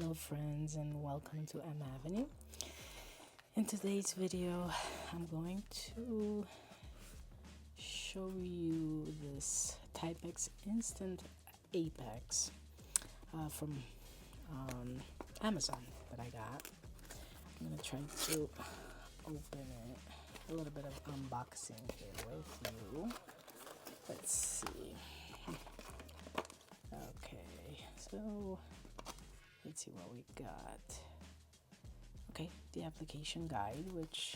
Hello friends and welcome to M Avenue. In today's video I'm going to show you this Tipex Instant Apex from Amazon that I got. I'm going to try to open it, a little bit of unboxing here with you. Let's see. Okay, so let's see what we got. Okay, the application guide, which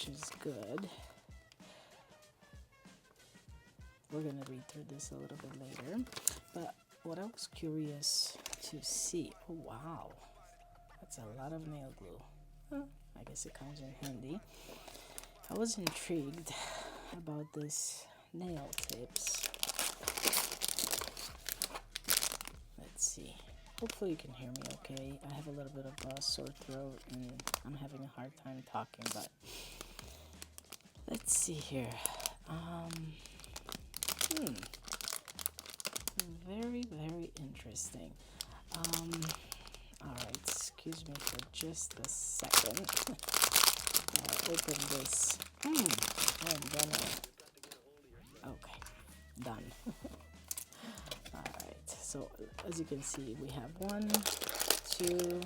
is good. We're gonna read through this a little bit later. But what I was curious to see, oh wow, that's a lot of nail glue. Huh, I guess it comes in handy. I was intrigued about this nail tips. Let's see. Hopefully you can hear me okay. I have a little bit of a sore throat and I'm having a hard time talking, but let's see here. Very interesting. Alright, excuse me for just a second. I'll open this. And then okay, done. Alright, so as you can see, we have 1, 2,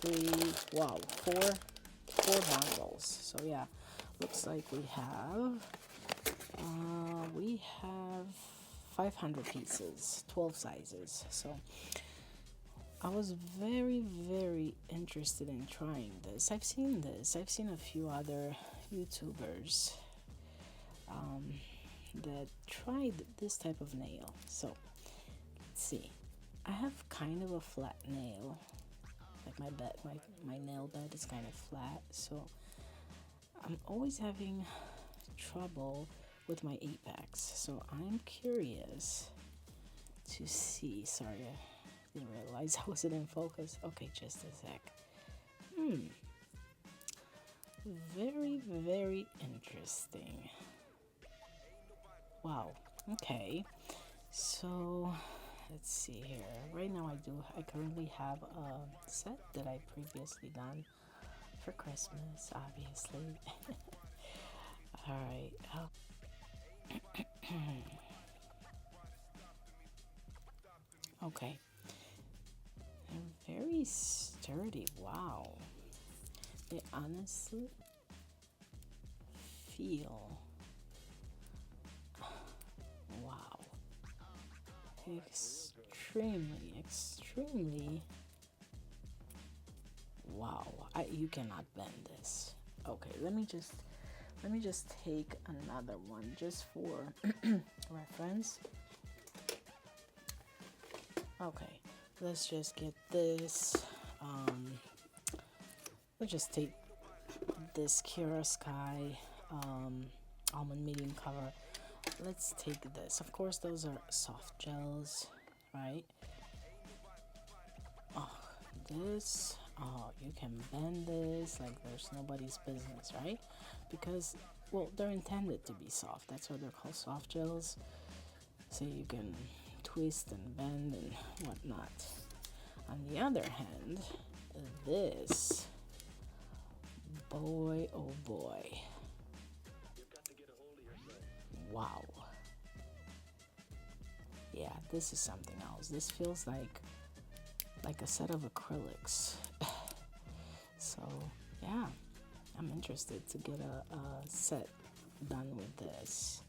3, wow, four bundles. So yeah, looks like we have 500 pieces, 12 sizes. So I was very interested in trying this. I've seen a few other YouTubers that tried this type of nail. So let's see. I have kind of a flat nail, like my nail bed is kind of flat, so I'm always having trouble with my apex. So I'm curious to see. Sorry, I didn't realize I wasn't in focus. Okay, just a sec. Very interesting. Wow. Okay. So let's see here. Right now I currently have a set that I previously done for Christmas, obviously. All right. Okay. They're very sturdy. Wow. They honestly feel, wow, extremely, wow. You cannot bend this. Okay, let me just take another one just for reference. Okay, let's just get this. Let's just take this Kira Sky almond medium cover. Let's take this. Of course, those are soft gels, right? Oh, this. Oh, you can bend this like there's nobody's business, right? Because, well, they're intended to be soft. That's why they're called soft gels. So you can twist and bend and whatnot. On the other hand, this, boy, oh boy. Wow. Yeah, this is something else. This feels like a set of acrylics. So yeah, I'm interested to get a set done with this.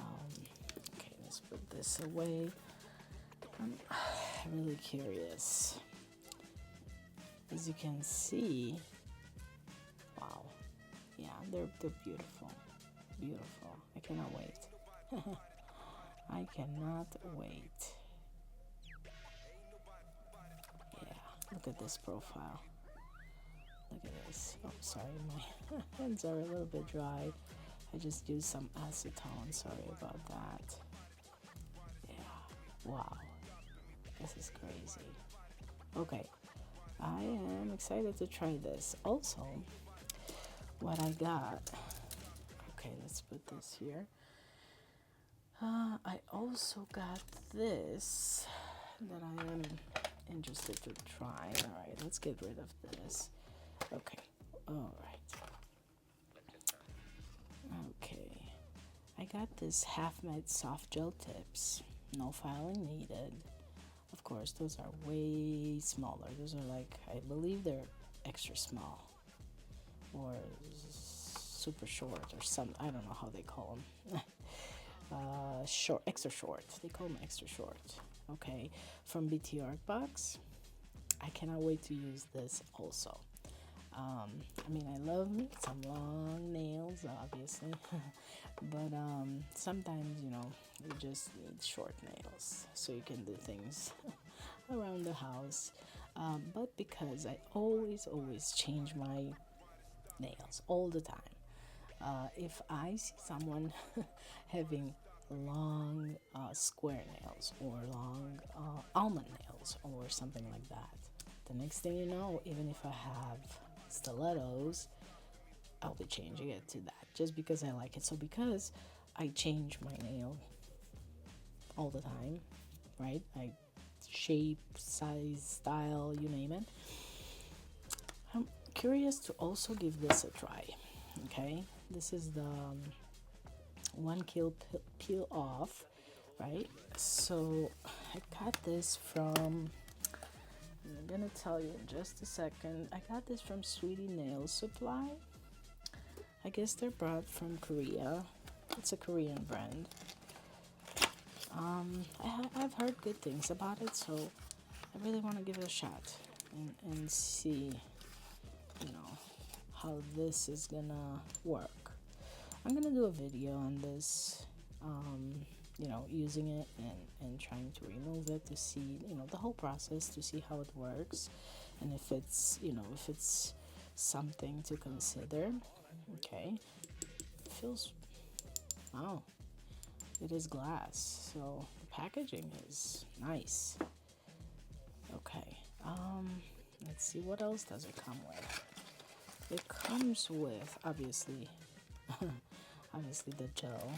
Okay, let's put this away. I'm really curious. As you can see, wow, yeah, they're beautiful. I cannot wait. I cannot wait. Yeah, look at this profile. Look at this. Oh, sorry, my hands are a little bit dry. I just used some acetone. Sorry about that. Yeah, wow. This is crazy. Okay, I am excited to try this. Also, what I got. Okay, let's put this here. I also got this that I am interested to try. All right, let's get rid of this. Okay, all right. Okay, I got this half-matte soft gel tips. No filing needed. Of course, those are way smaller. Those are like, I believe they're extra small or super short or some, I don't know how they call them. Short, extra short. They call them extra short. Okay, from BT Art Box. I cannot wait to use this also. I mean, I love me some long nails, obviously, but sometimes, you know, you just need short nails so you can do things around the house. But because I always change my nails all the time, if I see someone having long square nails or long almond nails or something like that, the next thing you know, even if I have stilettos, I'll be changing it to that just because I like it. So because I change my nail all the time, right? I shape, size, style, you name it. I'm curious to also give this a try. Okay, this is the one peel off, right? So I got this from, I'm gonna tell you in just a second. I got this from Sweetie Nail Supply. I guess they're brought from Korea. It's a Korean brand. I've heard good things about it, so I really want to give it a shot and see, you know, how this is gonna work. I'm gonna do a video on this, you know, using it and trying to remove it to see, you know, the whole process to see how it works and if it's, you know, if it's something to consider. Okay, it feels, wow, it is glass, so the packaging is nice. Okay, let's see, what else does it come with? It comes with, obviously, obviously the gel,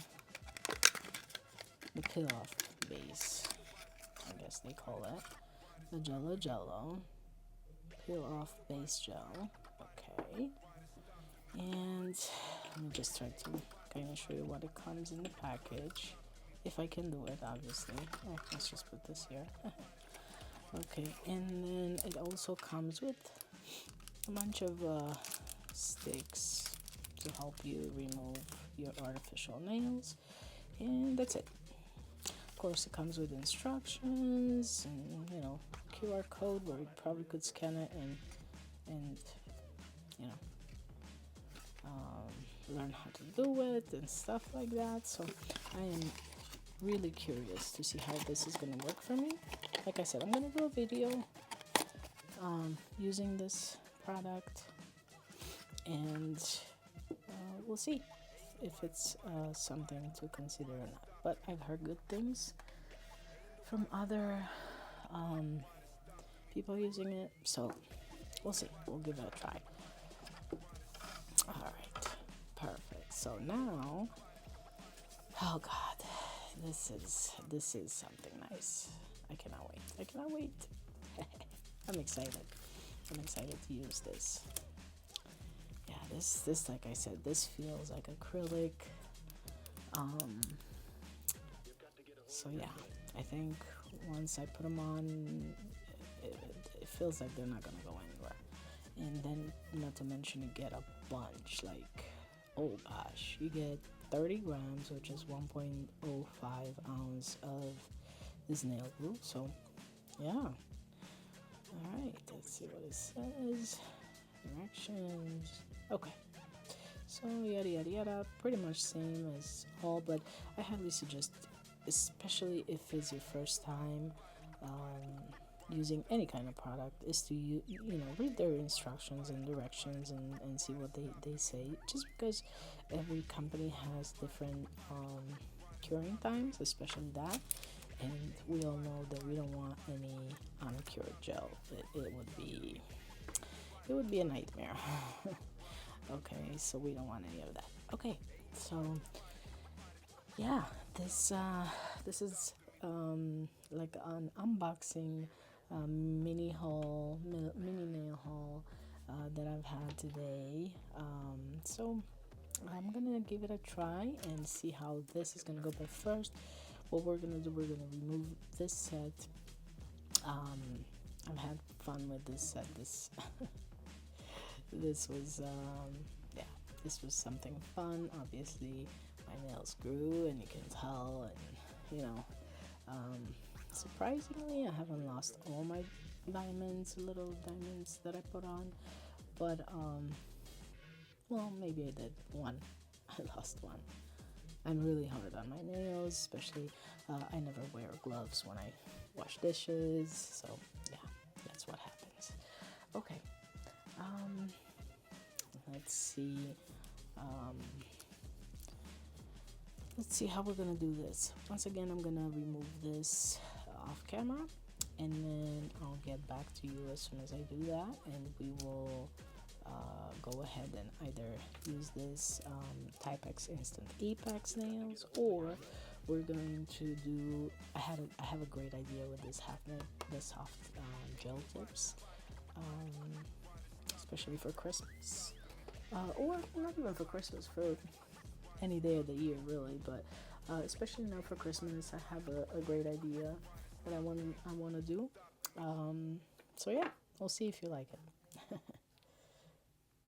the peel off base, I guess they call it, the Jello peel off base gel. Okay, and let me just try to kind of show you what it comes in the package, if I can do it, obviously. Oh, let's just put this here. Okay, and then it also comes with a bunch of sticks to help you remove your artificial nails, and that's it. Of course, it comes with instructions and, you know, QR code where you probably could scan it and you know, learn how to do it and stuff like that. So I am really curious to see how this is gonna work for me. Like I said, I'm gonna do a video using this product, and we'll see if it's something to consider or not. But I've heard good things from other people using it, so we'll see. We'll give it a try. All right, perfect. So now, oh God, this is something nice. I cannot wait. I cannot wait. I'm excited. I'm excited to use this. Yeah, this like I said, this feels like acrylic. So yeah, I think once I put them on, it feels like they're not gonna go anywhere. And then, not to mention, you get a bunch. Like, oh gosh, you get 30 grams, which is 1.05 ounce of this nail glue. So yeah. All right, let's see what it says. Directions. Okay. So yada yada yada, pretty much same as all, but I highly suggest, especially if it's your first time using any kind of product, is to you know, read their instructions and directions and see what they say. Just because every company has different curing times, especially that, and we all know that we don't want any uncured gel. It would be a nightmare. Okay, so we don't want any of that. Okay, so yeah, this is like an unboxing mini haul, mini nail haul that I've had today. So I'm gonna give it a try and see how this is gonna go. But first, what we're gonna do, we're gonna remove this set. I've had fun with this set. This was yeah, this was something fun. Obviously, my nails grew, and you can tell, and surprisingly, I haven't lost all my diamonds, little diamonds that I put on, but well, maybe I did one. I lost one. I'm really hard on my nails, especially I never wear gloves when I wash dishes, so yeah, that's what happens. Okay, um, let's see. Um, let's see how we're gonna do this. Once again, I'm gonna remove this off camera, and then I'll get back to you as soon as I do that, and we will go ahead and either use this Tipex Instant Apex nails, or we're going to do. I have a great idea with this soft gel tips, especially for Christmas, or not even for Christmas, for any day of the year really, but especially now for Christmas, I have a great idea that I want to do. So yeah, we'll see if you like it.